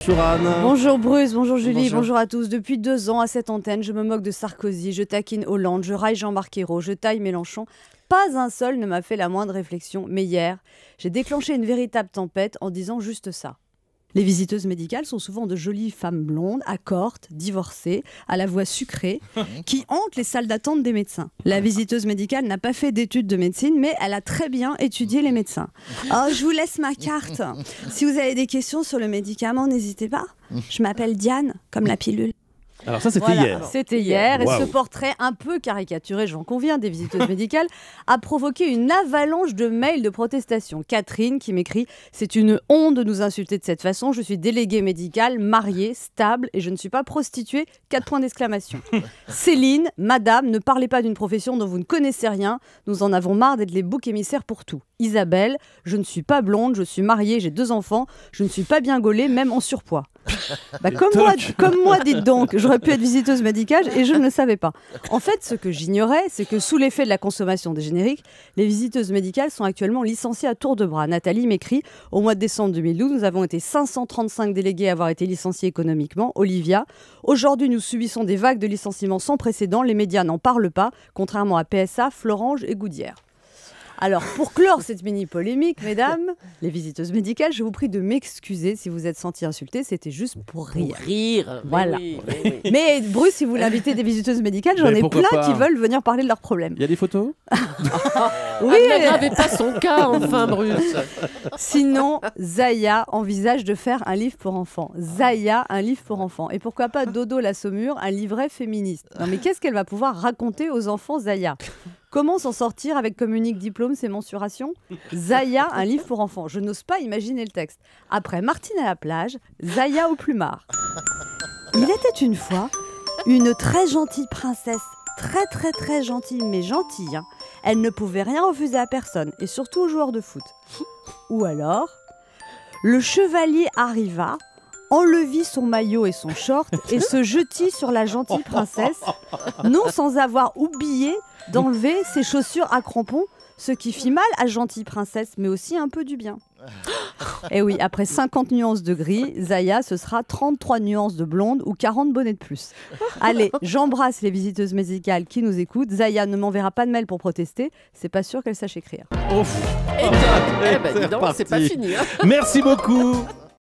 Bonjour Anne. Bonjour Bruce, bonjour Julie, Bonjour. bonjour à tous. Depuis 2 ans à cette antenne, je me moque de Sarkozy, je taquine Hollande, je raille Jean-Marc Ayrault, je taille Mélenchon. Pas un seul ne m'a fait la moindre réflexion. Mais hier, j'ai déclenché une véritable tempête en disant juste ça. Les visiteuses médicales sont souvent de jolies femmes blondes, accortes, divorcées, à la voix sucrée, qui hantent les salles d'attente des médecins. La visiteuse médicale n'a pas fait d'études de médecine, mais elle a très bien étudié les médecins. Oh, je vous laisse ma carte. Si vous avez des questions sur le médicament, n'hésitez pas. Je m'appelle Diane, comme la pilule. Alors ça c'était Voilà, hier. c'était hier. Et Waouh. ce portrait un peu caricaturé, j'en conviens, des visiteuses médicales, a provoqué une avalanche de mails de protestation. Catherine qui m'écrit « C'est une honte de nous insulter de cette façon. Je suis déléguée médicale, mariée, stable et je ne suis pas prostituée. 4 points d'exclamation. » Céline, madame, ne parlez pas d'une profession dont vous ne connaissez rien. Nous en avons marre d'être les boucs émissaires pour tout. Isabelle, je ne suis pas blonde, je suis mariée, j'ai 2 enfants. Je ne suis pas bien gaulée, même en surpoids. Bah, comme moi, dites donc, j'aurais pu être visiteuse médicale et je ne le savais pas. En fait, ce que j'ignorais, c'est que sous l'effet de la consommation des génériques, les visiteuses médicales sont actuellement licenciées à tour de bras. Nathalie m'écrit « Au mois de décembre 2012, nous avons été 535 délégués à avoir été licenciés économiquement. Olivia, aujourd'hui, nous subissons des vagues de licenciements sans précédent. Les médias n'en parlent pas, contrairement à PSA, Florange et Goudière. » Alors, pour clore cette mini-polémique, mesdames, les visiteuses médicales, je vous prie de m'excuser si vous êtes senties insultées, c'était juste pour rire. Voilà. Oui. Mais Bruce, si vous l'invitez des visiteuses médicales, j'en Mais ai pourquoi plein pas qui veulent venir parler de leurs problèmes. Il y a des photos? Oui, N'aggravez pas son cas, enfin, Bruce. sinon, Zaya envisage de faire un livre pour enfants. Zaya, un livre pour enfants. Et pourquoi pas Dodo la Saumure, un livret féministe. Non mais qu'est-ce qu'elle va pouvoir raconter aux enfants, Zaya ? Comment s'en sortir avec comme unique diplôme ses mensurations ? Zaya, un livre pour enfants. Je n'ose pas imaginer le texte. Après Martine à la plage, Zaya au plumard. Il était une fois une très gentille princesse, très gentille, mais gentille. Hein. Elle ne pouvait rien refuser à personne, et surtout aux joueurs de foot. Ou alors, le chevalier arriva, enlevit son maillot et son short et se jetit sur la gentille princesse, non sans avoir oublié d'enlever ses chaussures à crampons, ce qui fit mal à gentille princesse, mais aussi un peu du bien. Et oui, après 50 nuances de gris, Zaya, ce sera 33 nuances de blonde ou 40 bonnets de plus. Allez, j'embrasse les visiteuses médicales qui nous écoutent. Zaya ne m'enverra pas de mail pour protester, c'est pas sûr qu'elle sache écrire. Ouf. Eh ben, dis donc, parti. c'est pas fini. Hein. Merci beaucoup.